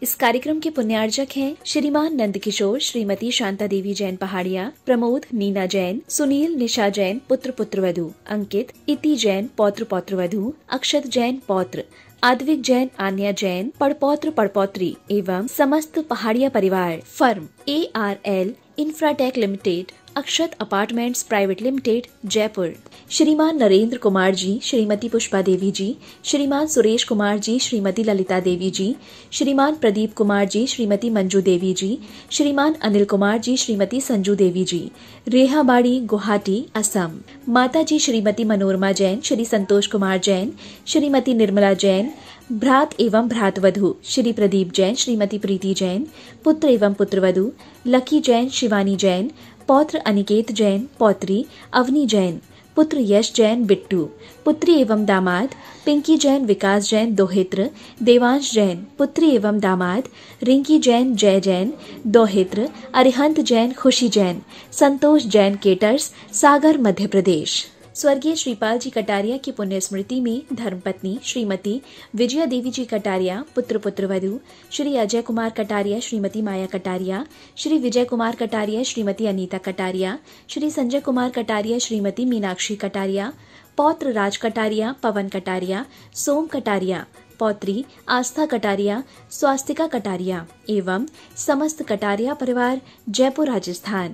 इस कार्यक्रम के पुण्यार्जक हैं श्रीमान नंद किशोर, श्रीमती शांता देवी जैन पहाड़िया, प्रमोद नीना जैन, सुनील निशा जैन पुत्र पुत्रवधू, अंकित इति जैन पौत्र पौत्रवधू, अक्षत जैन पौत्र, आद्विक जैन, आन्या जैन पड़पौत्र पड़पौत्री एवं समस्त पहाड़िया परिवार। फर्म ARL इंफ्राटेक लिमिटेड, अक्षत अपार्टमेंट्स प्राइवेट लिमिटेड, जयपुर। श्रीमान नरेंद्र कुमार जी, श्रीमती पुष्पा देवी जी, श्रीमान सुरेश कुमार जी, श्रीमती ललिता देवी जी, श्रीमान प्रदीप कुमार जी, श्रीमती मंजू देवी जी, श्रीमान अनिल कुमार जी, श्रीमती संजू देवी जी, रेहाबाड़ी, गुवाहाटी, असम। माता जी श्रीमती मनोरमा जैन, श्री संतोष कुमार जैन, श्रीमती निर्मला जैन, भ्रात एवं भ्रातवधू श्री प्रदीप जैन, श्रीमती प्रीति जैन, पुत्र एवं पुत्रवधू लकी जैन, शिवानी जैन, पौत्र अनिकेत जैन, पौत्री अवनी जैन, पुत्र यश जैन, बिट्टू, पुत्री एवं दामाद पिंकी जैन, विकास जैन, दोहित्र देवांश जैन, पुत्री एवं दामाद रिंकी जैन, जय जैन, दोहित्र अरिहंत जैन, खुशी जैन, संतोष जैन, केटर्स, सागर, मध्य प्रदेश। स्वर्गीय श्रीपाल जी कटारिया की पुण्य स्मृति में धर्मपत्नी श्रीमती विजया देवी जी कटारिया, पुत्र पुत्रवधू श्री अजय कुमार कटारिया, श्रीमती माया कटारिया, श्री विजय कुमार कटारिया, श्रीमती अनीता कटारिया, श्री संजय कुमार कटारिया, श्रीमती मीनाक्षी कटारिया, पौत्र राज कटारिया, पवन कटारिया, सोम कटारिया, पौत्री आस्था कटारिया, स्वास्तिका कटारिया एवं समस्त कटारिया परिवार, जयपुर, राजस्थान।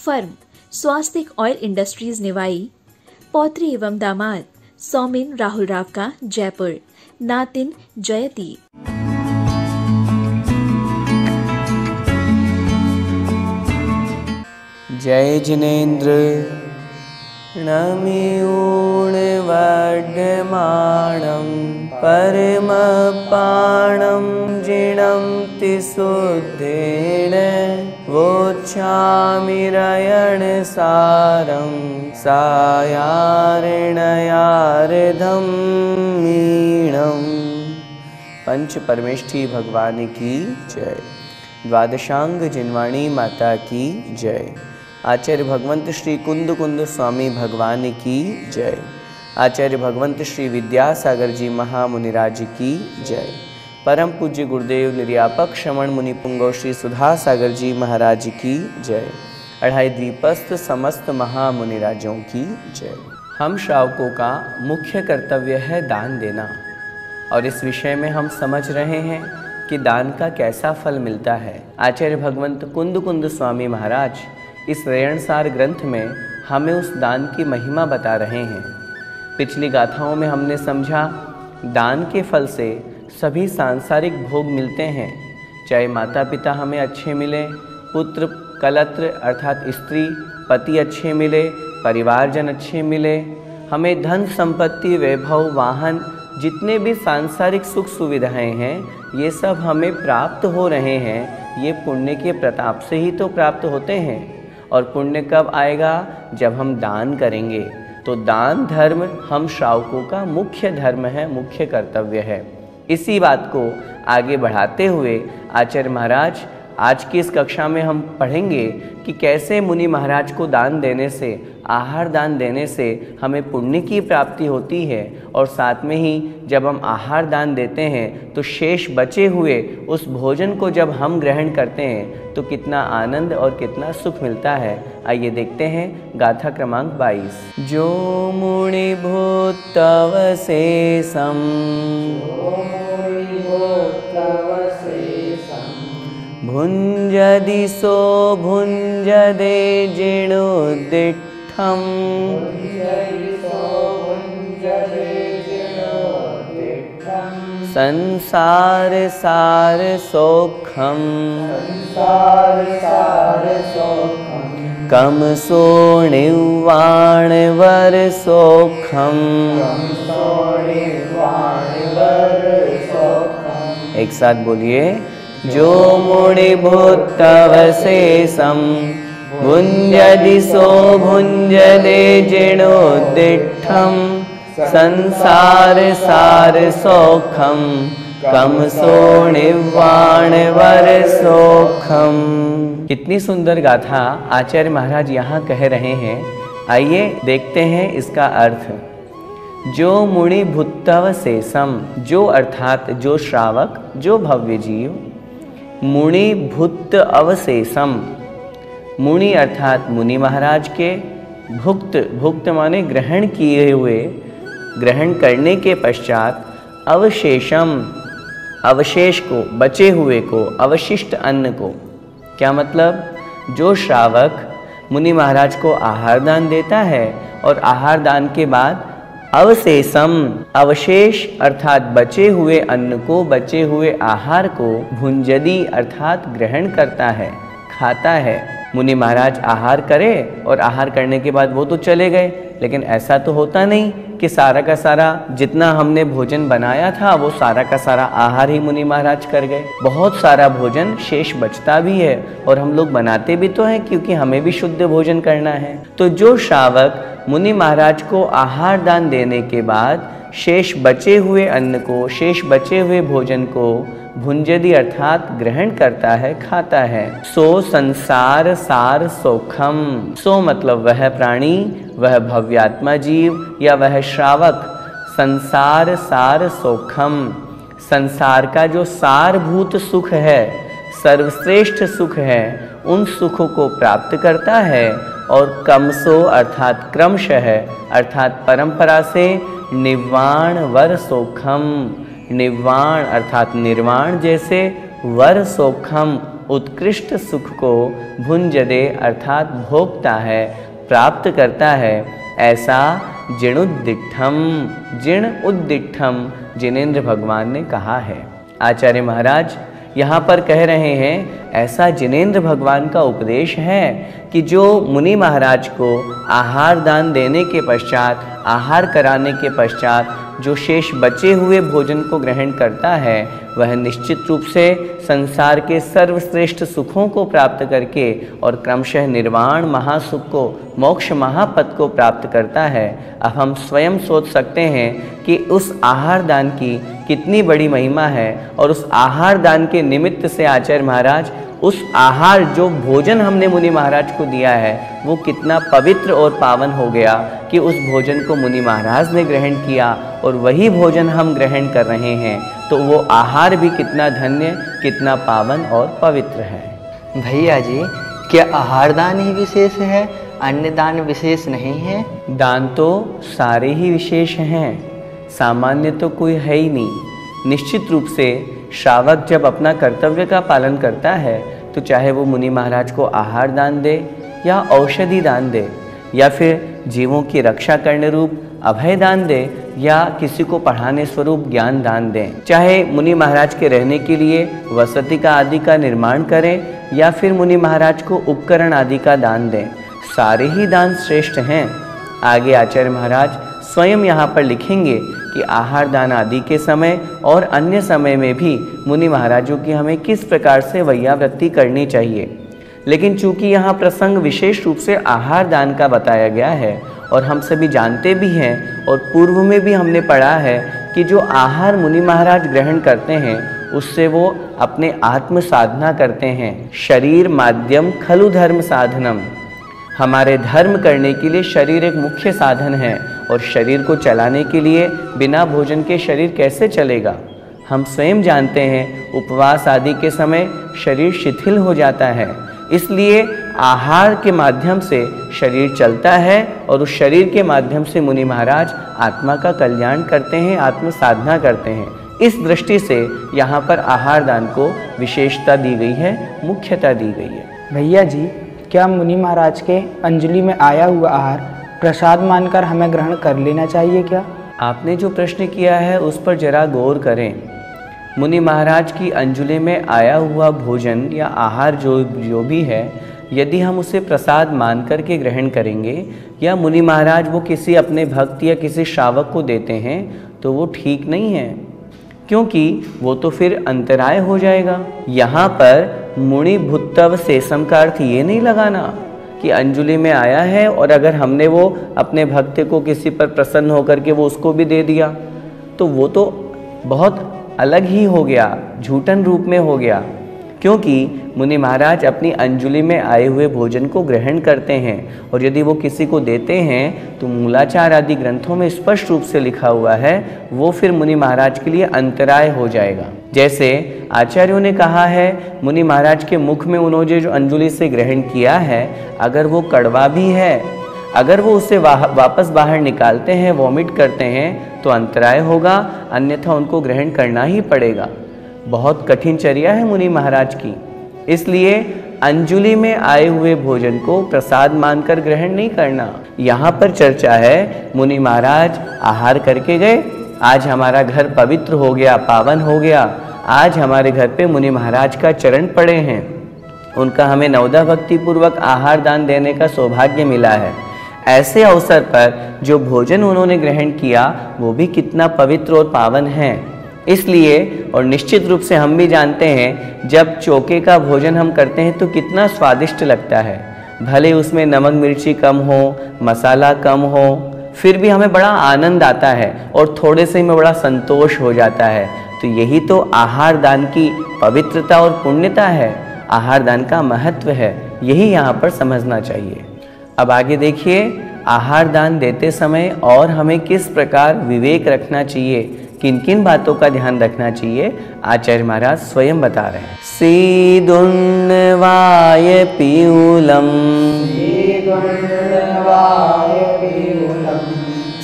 फर्म स्वास्तिक ऑयल इंडस्ट्रीज, निवाई। पौत्री एवं दामाद सौमिन राहुल राव का, जयपुर। नातिन जयती। जय जिनेन्द्र नमिऊणवड्यमाणं परमपाणं जिणं तिसुद्धेन वोच्छामिरयणसारं सायार्णयार्धं मीणं। पंच परमेष्ठी भगवान की जय। द्वादशांग जिनवाणी माता की जय। आचार्य भगवंत श्री कुंद कुंद स्वामी भगवान की जय। आचार्य भगवंत श्री विद्यासागर जी महामुनिराज की जय। परम पूज्य गुरुदेव निर्यापक श्रवण मुनि पुंगव श्री सुधा सागर जी महाराज की जय। अढ़ाई द्वीपस्थ समस्त महामुनिराजों की जय। हम श्रावकों का मुख्य कर्तव्य है दान देना, और इस विषय में हम समझ रहे हैं कि दान का कैसा फल मिलता है। आचार्य भगवंत कुंद कुंद स्वामी महाराज इस रेयणसार ग्रंथ में हमें उस दान की महिमा बता रहे हैं। पिछली गाथाओं में हमने समझा दान के फल से सभी सांसारिक भोग मिलते हैं, चाहे माता पिता हमें अच्छे मिले, पुत्र कलत्र अर्थात स्त्री पति अच्छे मिले, परिवारजन अच्छे मिले, हमें धन संपत्ति वैभव वाहन जितने भी सांसारिक सुख सुविधाएं हैं ये सब हमें प्राप्त हो रहे हैं। ये पुण्य के प्रताप से ही तो प्राप्त होते हैं। और पुण्य कब आएगा? जब हम दान करेंगे। तो दान धर्म हम श्रावकों का मुख्य धर्म है, मुख्य कर्तव्य है। इसी बात को आगे बढ़ाते हुए आचार्य महाराज आज की इस कक्षा में हम पढ़ेंगे कि कैसे मुनि महाराज को दान देने से, आहार दान देने से हमें पुण्य की प्राप्ति होती है, और साथ में ही जब हम आहार दान देते हैं तो शेष बचे हुए उस भोजन को जब हम ग्रहण करते हैं तो कितना आनंद और कितना सुख मिलता है। आइए देखते हैं गाथा क्रमांक 22। जो मुनि भूतव शेषम भुंजदि सो भुंजदे जिणोदिठ्ठम् संसार सार सौखम कम सो निवाण वर सौखम। एक साथ बोलिए। जो मुनि भूतव शेषम भुंजदि सो भुंजदे जिणोदिठ्ठम् संसार सार सौखम कम सो निवाण वर सौखम। कितनी सुंदर गाथा आचार्य महाराज यहाँ कह रहे हैं। आइए देखते हैं इसका अर्थ। जो मुनि भूतव शेषम, जो अर्थात जो श्रावक, जो भव्य जीव मुनि भुक्त अवशेषम, मुनि अर्थात मुनि महाराज के, भुक्त, भुक्त माने ग्रहण किए हुए, ग्रहण करने के पश्चात, अवशेषम, अवशेष को, बचे हुए को, अवशिष्ट अन्न को। क्या मतलब? जो श्रावक मुनि महाराज को आहार दान देता है और आहार दान के बाद अवशेषम, अवशेष अर्थात बचे हुए अन्न को, बचे हुए आहार को, भुंजदी अर्थात ग्रहण करता है, खाता है। मुनि महाराज आहार करे और आहार करने के बाद वो तो चले गए, लेकिन ऐसा तो होता नहीं कि सारा का सारा जितना हमने भोजन बनाया था वो सारा का सारा आहार ही मुनि महाराज कर गए। बहुत सारा भोजन शेष बचता भी है और हम लोग बनाते भी तो हैं, क्योंकि हमें भी शुद्ध भोजन करना है। तो जो श्रावक मुनि महाराज को आहार दान देने के बाद शेष बचे हुए अन्न को, शेष बचे हुए भोजन को भुंजदी अर्थात ग्रहण करता है, खाता है, सो संसार सार सोखम। सो मतलब वह प्राणी, वह भव्यात्मा जीव या वह श्रावक संसार सार सोखम, संसार का जो सारभूत सुख है, सर्वश्रेष्ठ सुख है, उन सुखों को प्राप्त करता है। और कमसो अर्थात क्रमशः अर्थात परंपरा से निवाण वर सोखम, निवाण अर्थात निर्वाण जैसे, वर सोखम उत्कृष्ट सुख को भुंजदे अर्थात भोगता है, प्राप्त करता है। ऐसा जिणुद्दिठम, जिण उद्दिठम जिनेंद्र भगवान ने कहा है। आचार्य महाराज यहाँ पर कह रहे हैं ऐसा जिनेंद्र भगवान का उपदेश है कि जो मुनि महाराज को आहार दान देने के पश्चात, आहार कराने के पश्चात जो शेष बचे हुए भोजन को ग्रहण करता है, वह निश्चित रूप से संसार के सर्वश्रेष्ठ सुखों को प्राप्त करके और क्रमशः निर्वाण महासुख को, मोक्ष महापद को प्राप्त करता है। अब हम स्वयं सोच सकते हैं कि उस आहार दान की कितनी बड़ी महिमा है और उस आहार दान के निमित्त से आचार्य महाराज उस आहार जो भोजन हमने मुनि महाराज को दिया है वो कितना पवित्र और पावन हो गया कि उस भोजन को मुनि महाराज ने ग्रहण किया और वही भोजन हम ग्रहण कर रहे हैं, तो वो आहार भी कितना धन्य, कितना पावन और पवित्र है। भैया जी, क्या आहार दान ही विशेष है, अन्य दान विशेष नहीं है? दान तो सारे ही विशेष हैं, सामान्य तो कोई है ही नहीं। निश्चित रूप से श्रावक जब अपना कर्तव्य का पालन करता है तो चाहे वो मुनि महाराज को आहार दान दे या औषधि दान दे या फिर जीवों की रक्षा करने रूप अभय दान दे या किसी को पढ़ाने स्वरूप ज्ञान दान दें, चाहे मुनि महाराज के रहने के लिए वसति का आदि का निर्माण करें या फिर मुनि महाराज को उपकरण आदि का दान दें, सारे ही दान श्रेष्ठ हैं। आगे आचार्य महाराज स्वयं यहाँ पर लिखेंगे कि आहार दान आदि के समय और अन्य समय में भी मुनि महाराजों की हमें किस प्रकार से वैयावृत्ति करनी चाहिए। लेकिन चूंकि यहाँ प्रसंग विशेष रूप से आहार दान का बताया गया है और हम सभी जानते भी हैं और पूर्व में भी हमने पढ़ा है कि जो आहार मुनि महाराज ग्रहण करते हैं उससे वो अपने आत्म साधना करते हैं। शरीर माध्यम खलु धर्म साधनम, हमारे धर्म करने के लिए शरीर एक मुख्य साधन है और शरीर को चलाने के लिए बिना भोजन के शरीर कैसे चलेगा। हम स्वयं जानते हैं उपवास आदि के समय शरीर शिथिल हो जाता है, इसलिए आहार के माध्यम से शरीर चलता है और उस शरीर के माध्यम से मुनि महाराज आत्मा का कल्याण करते हैं, आत्म साधना करते हैं। इस दृष्टि से यहाँ पर आहार दान को विशेषता दी गई है, मुख्यता दी गई है। भैया जी, क्या मुनि महाराज के अंजलि में आया हुआ आहार प्रसाद मानकर हमें ग्रहण कर लेना चाहिए क्या? आपने जो प्रश्न किया है उस पर जरा गौर करें। मुनि महाराज की अंजलि में आया हुआ भोजन या आहार जो भी है, यदि हम उसे प्रसाद मान कर के ग्रहण करेंगे या मुनि महाराज वो किसी अपने भक्त या किसी श्रावक को देते हैं तो वो ठीक नहीं है, क्योंकि वो तो फिर अंतराय हो जाएगा। यहाँ पर मुनि भुत्तव शेषम का अर्थ ये नहीं लगाना कि अंजलि में आया है और अगर हमने वो अपने भक्त को किसी पर प्रसन्न होकर के वो उसको भी दे दिया तो वो तो बहुत अलग ही हो गया, झूठन रूप में हो गया। क्योंकि मुनि महाराज अपनी अंजुलि में आए हुए भोजन को ग्रहण करते हैं, और यदि वो किसी को देते हैं तो मूलाचार आदि ग्रंथों में स्पष्ट रूप से लिखा हुआ है वो फिर मुनि महाराज के लिए अंतराय हो जाएगा। जैसे आचार्यों ने कहा है, मुनि महाराज के मुख में उन्होंने जो अंजुलि से ग्रहण किया है अगर वो कड़वा भी है, अगर वो उसे वापस बाहर निकालते हैं, वॉमिट करते हैं तो अंतराय होगा, अन्यथा उनको ग्रहण करना ही पड़ेगा। बहुत कठिन चर्या है मुनि महाराज की, इसलिए अंजुलि में आए हुए भोजन को प्रसाद मानकर ग्रहण नहीं करना। यहाँ पर चर्चा है, मुनि महाराज आहार करके गए, आज हमारा घर पवित्र हो गया, पावन हो गया, आज हमारे घर पे मुनि महाराज का चरण पड़े हैं, उनका हमें नवदा भक्ति पूर्वक आहार दान देने का सौभाग्य मिला है। ऐसे अवसर पर जो भोजन उन्होंने ग्रहण किया वो भी कितना पवित्र और पावन है। इसलिए और निश्चित रूप से हम भी जानते हैं जब चोखे का भोजन हम करते हैं तो कितना स्वादिष्ट लगता है, भले उसमें नमक मिर्ची कम हो, मसाला कम हो, फिर भी हमें बड़ा आनंद आता है और थोड़े से में बड़ा संतोष हो जाता है। तो यही तो आहार दान की पवित्रता और पुण्यता है, आहार दान का महत्व है, यही यहाँ पर समझना चाहिए। अब आगे देखिए, आहार दान देते समय और हमें किस प्रकार विवेक रखना चाहिए, किन किन बातों का ध्यान रखना चाहिए, आचार्य महाराज स्वयं बता रहे हैं। सीदुन्नवाय पीयूलम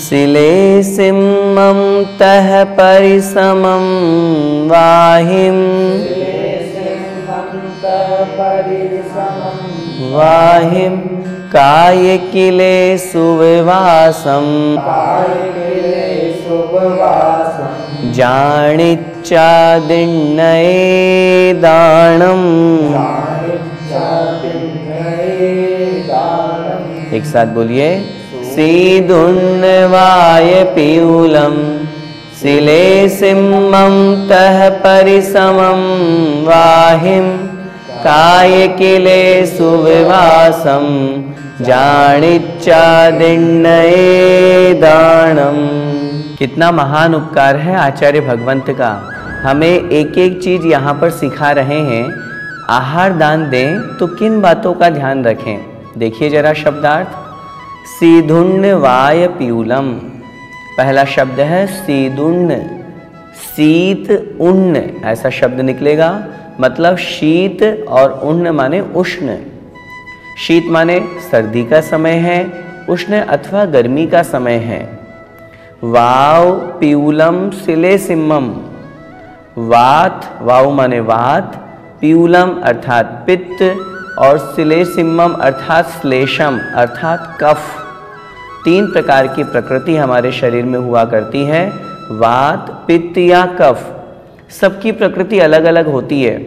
शिले सिम्मं तः परिसमं वाहिम काय किले सुविवासम जानिच्चा दिन्नये दानम। एक साथ बोलिए, सीदुन्नवाय पीयूलम शिले सिम्मं तः परिसमं वाहिम काय किले सुविवासम जानिच्चा दिन्नये दानम। कितना महान उपकार है आचार्य भगवंत का, हमें एक एक चीज यहाँ पर सिखा रहे हैं। आहार दान दें तो किन बातों का ध्यान रखें, देखिए जरा शब्दार्थ। सीधुण्ण वाय पीयूलम, पहला शब्द है सीदुण्ण, शीत उष्ण ऐसा शब्द निकलेगा, मतलब शीत और उष्ण माने उष्ण। शीत माने सर्दी का समय है, उष्ण अथवा गर्मी का समय है। वाव पीयूलम शिले सिम्मम, वात, वाव माने वात, पीयूलम अर्थात पित्त और शिले सिम्मम अर्थात श्लेषम अर्थात कफ। तीन प्रकार की प्रकृति हमारे शरीर में हुआ करती है, वात, पित्त या कफ। सबकी प्रकृति अलग अलग होती है,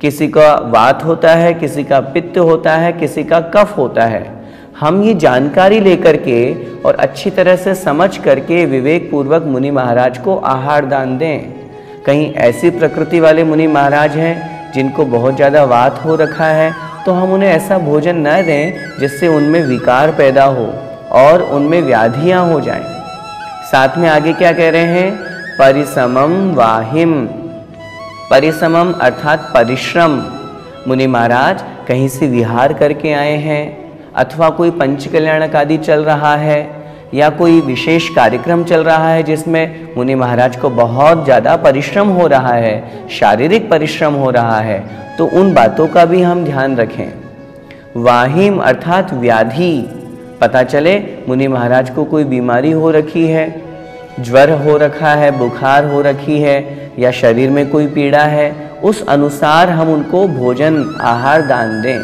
किसी का वात होता है, किसी का पित्त होता है, किसी का कफ होता है। हम ये जानकारी लेकर के और अच्छी तरह से समझ करके विवेक पूर्वक मुनि महाराज को आहार दान दें। कहीं ऐसी प्रकृति वाले मुनि महाराज हैं जिनको बहुत ज़्यादा वात हो रखा है, तो हम उन्हें ऐसा भोजन न दें जिससे उनमें विकार पैदा हो और उनमें व्याधियाँ हो जाएं। साथ में आगे क्या कह रहे हैं, परिसमम वाहिम, परिसमम अर्थात परिश्रम। मुनि महाराज कहीं से विहार करके आए हैं अथवा कोई पंचकल्याणक आदि चल रहा है या कोई विशेष कार्यक्रम चल रहा है जिसमें मुनि महाराज को बहुत ज़्यादा परिश्रम हो रहा है, शारीरिक परिश्रम हो रहा है, तो उन बातों का भी हम ध्यान रखें। वाहिम अर्थात व्याधि, पता चले मुनि महाराज को कोई बीमारी हो रखी है, ज्वर हो रखा है, बुखार हो रखी है या शरीर में कोई पीड़ा है, उस अनुसार हम उनको भोजन आहार दान दें।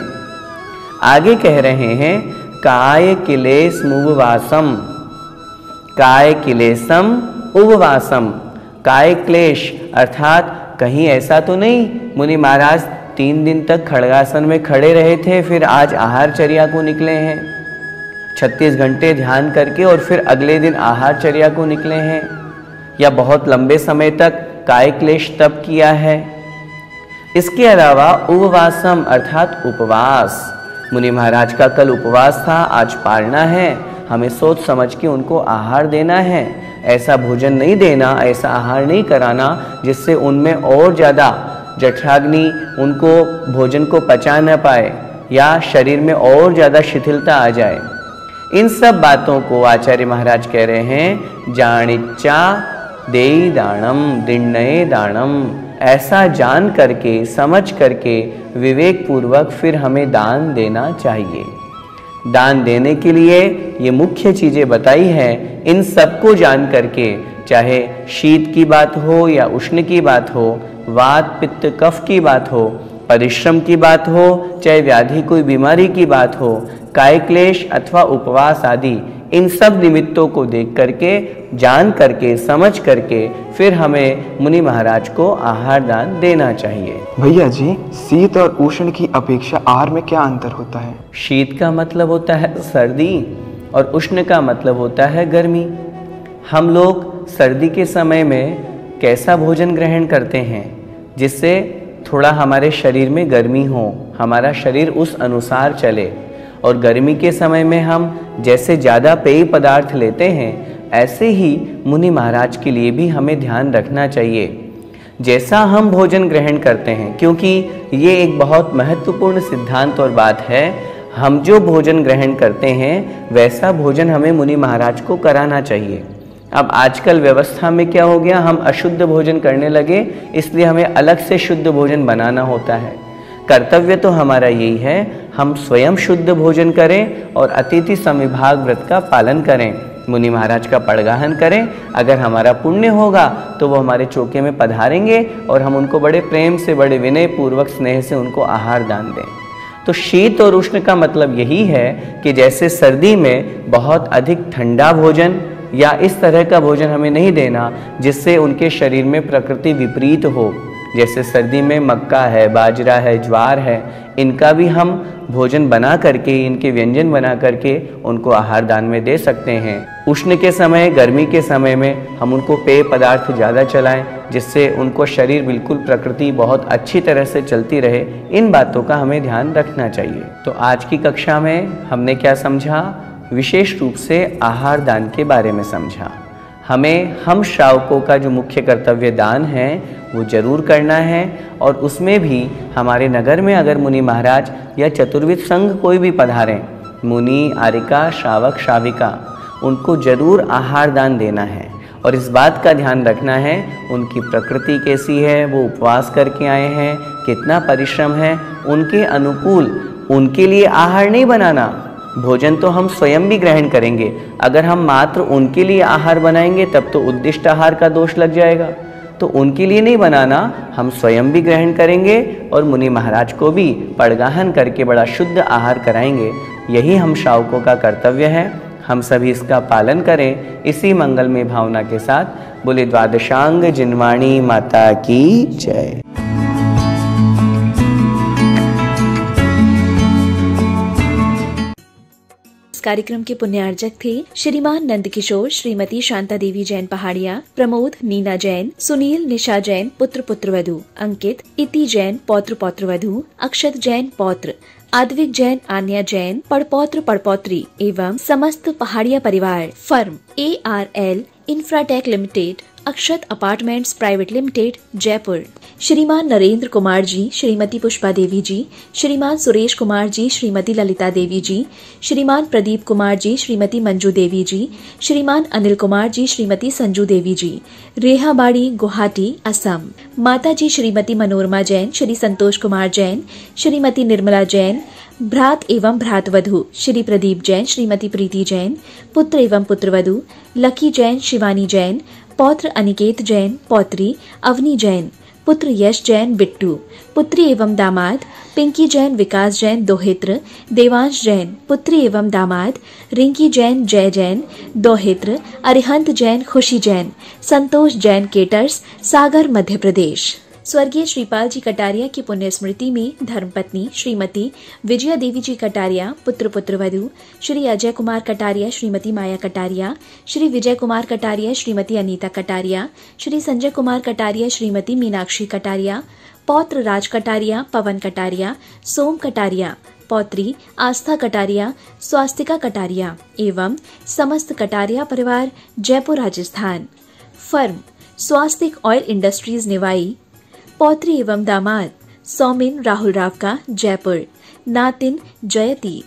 आगे कह रहे हैं काय किलेश उपवासम, काय किलेशम उपवासम। काय क्लेश अर्थात कहीं ऐसा तो नहीं मुनि महाराज 3 दिन तक खड़गासन में खड़े रहे थे, फिर आज आहारचर्या को निकले हैं, 36 घंटे ध्यान करके और फिर अगले दिन आहारचर्या को निकले हैं, या बहुत लंबे समय तक काय क्लेश तप किया है। इसके अलावा उपवासम अर्थात उपवास, मुनि महाराज का कल उपवास था, आज पालना है, हमें सोच समझ के उनको आहार देना है। ऐसा भोजन नहीं देना, ऐसा आहार नहीं कराना जिससे उनमें और ज़्यादा जठराग्नि उनको भोजन को पचा न पाए या शरीर में और ज़्यादा शिथिलता आ जाए। इन सब बातों को आचार्य महाराज कह रहे हैं जानिच्चा देई दानम दिण्णये दानम। ऐसा जान करके समझ करके विवेक पूर्वक फिर हमें दान देना चाहिए। दान देने के लिए ये मुख्य चीज़ें बताई हैं। इन सबको जान करके, चाहे शीत की बात हो या उष्ण की बात हो, वात पित्त कफ की बात हो, परिश्रम की बात हो, चाहे व्याधि कोई बीमारी की बात हो, काय क्लेश अथवा उपवास आदि, इन सब निमित्तों को देख करके, जान करके, समझ करके फिर हमें मुनि महाराज को आहार दान देना चाहिए। भैया जी, शीत और उष्ण की अपेक्षा आहार में क्या अंतर होता है? शीत का मतलब होता है सर्दी और उष्ण का मतलब होता है गर्मी। हम लोग सर्दी के समय में कैसा भोजन ग्रहण करते हैं जिससे थोड़ा हमारे शरीर में गर्मी हो, हमारा शरीर उस अनुसार चले। और गर्मी के समय में हम जैसे ज़्यादा पेय पदार्थ लेते हैं, ऐसे ही मुनि महाराज के लिए भी हमें ध्यान रखना चाहिए जैसा हम भोजन ग्रहण करते हैं, क्योंकि ये एक बहुत महत्वपूर्ण सिद्धांत और बात है। हम जो भोजन ग्रहण करते हैं वैसा भोजन हमें मुनि महाराज को कराना चाहिए। अब आजकल व्यवस्था में क्या हो गया, हम अशुद्ध भोजन करने लगे, इसलिए हमें अलग से शुद्ध भोजन बनाना होता है। कर्तव्य तो हमारा यही है, हम स्वयं शुद्ध भोजन करें और अतिथि समविभाग व्रत का पालन करें, मुनि महाराज का पड़गाहन करें। अगर हमारा पुण्य होगा तो वो हमारे चौके में पधारेंगे और हम उनको बड़े प्रेम से, बड़े विनय पूर्वक, स्नेह से उनको आहार दान दें। तो शीत और उष्ण का मतलब यही है कि जैसे सर्दी में बहुत अधिक ठंडा भोजन या इस तरह का भोजन हमें नहीं देना जिससे उनके शरीर में प्रकृति विपरीत हो। जैसे सर्दी में मक्का है, बाजरा है, ज्वार है, इनका भी हम भोजन बना करके, इनके व्यंजन बना करके उनको आहार दान में दे सकते हैं। उष्ण के समय, गर्मी के समय में हम उनको पेय पदार्थ ज़्यादा चलाएं जिससे उनको शरीर बिल्कुल प्रकृति बहुत अच्छी तरह से चलती रहे। इन बातों का हमें ध्यान रखना चाहिए। तो आज की कक्षा में हमने क्या समझा? विशेष रूप से आहार दान के बारे में समझा। हमें हम श्रावकों का जो मुख्य कर्तव्य दान है वो जरूर करना है, और उसमें भी हमारे नगर में अगर मुनि महाराज या चतुर्विद संघ कोई भी पधारें, मुनि, आरिका, श्रावक, श्राविका, उनको जरूर आहार दान देना है। और इस बात का ध्यान रखना है उनकी प्रकृति कैसी है, वो उपवास करके आए हैं, कितना परिश्रम है, उनके अनुकूल उनके लिए आहार नहीं बनाना। भोजन तो हम स्वयं भी ग्रहण करेंगे, अगर हम मात्र उनके लिए आहार बनाएंगे तब तो उद्दिष्ट आहार का दोष लग जाएगा। तो उनके लिए नहीं बनाना, हम स्वयं भी ग्रहण करेंगे और मुनि महाराज को भी पड़गाहन करके बड़ा शुद्ध आहार कराएंगे। यही हम श्रावकों का कर्तव्य है। हम सभी इसका पालन करें। इसी मंगलमय भावना के साथ बोले द्वादशांग जिनवाणी माता की जय। कार्यक्रम के पुण्यार्चक थे श्रीमान नंद किशोर, श्रीमती शांता देवी जैन पहाड़िया, प्रमोद, नीना जैन, सुनील, निशा जैन पुत्र पुत्रवधू, अंकित, इति जैन पौत्र पौत्रवधू, अक्षत जैन पौत्र, आद्विक जैन, आन्या जैन पड़पौत्र पड़पौत्री एवं समस्त पहाड़िया परिवार। फर्म ARL इंफ्राटेक लिमिटेड, अक्षत अपार्टमेंट्स प्राइवेट लिमिटेड, जयपुर। श्रीमान नरेंद्र कुमार जी, श्रीमती पुष्पा देवी जी, श्रीमान सुरेश कुमार जी, श्रीमती ललिता देवी जी, श्रीमान प्रदीप कुमार जी, श्रीमती मंजू देवी जी, श्रीमान अनिल कुमार जी, श्रीमती संजू देवी जी, रेहाबाड़ी, गुवाहाटी, असम। माता जी श्रीमती मनोरमा जैन, श्री संतोष कुमार जैन, श्रीमती निर्मला जैन, भ्रात एवं भ्रातवधू श्री प्रदीप जैन, श्रीमती प्रीति जैन, पुत्र एवं पुत्रवधू लकी जैन, शिवानी जैन, पौत्र अनिकेत जैन, पौत्री अवनी जैन, पुत्र यश जैन, बिट्टू, पुत्री एवं दामाद पिंकी जैन, विकास जैन, दोहित्र देवांश जैन, पुत्री एवं दामाद रिंकी जैन, जय जैन, दोहित्र अरिहंत जैन, खुशी जैन, संतोष जैन, केटर्स, सागर, मध्य प्रदेश। स्वर्गीय श्रीपाल जी कटारिया की पुण्य स्मृति में धर्मपत्नी श्रीमती विजया देवी जी कटारिया, पुत्र पुत्रवधू श्री अजय कुमार कटारिया, श्रीमती माया कटारिया, श्री विजय कुमार कटारिया, श्रीमती अनीता कटारिया, श्री संजय कुमार कटारिया, श्रीमती मीनाक्षी कटारिया, पौत्र राज कटारिया, पवन कटारिया, सोम कटारिया, पौत्री आस्था कटारिया, स्वास्तिका कटारिया एवं समस्त कटारिया परिवार, जयपुर, राजस्थान। फर्म स्वास्तिक ऑयल इंडस्ट्रीज निवाई, पौत्री एवं दामाद सौमिन राहुल राव का जयपुर, नातिन जयती।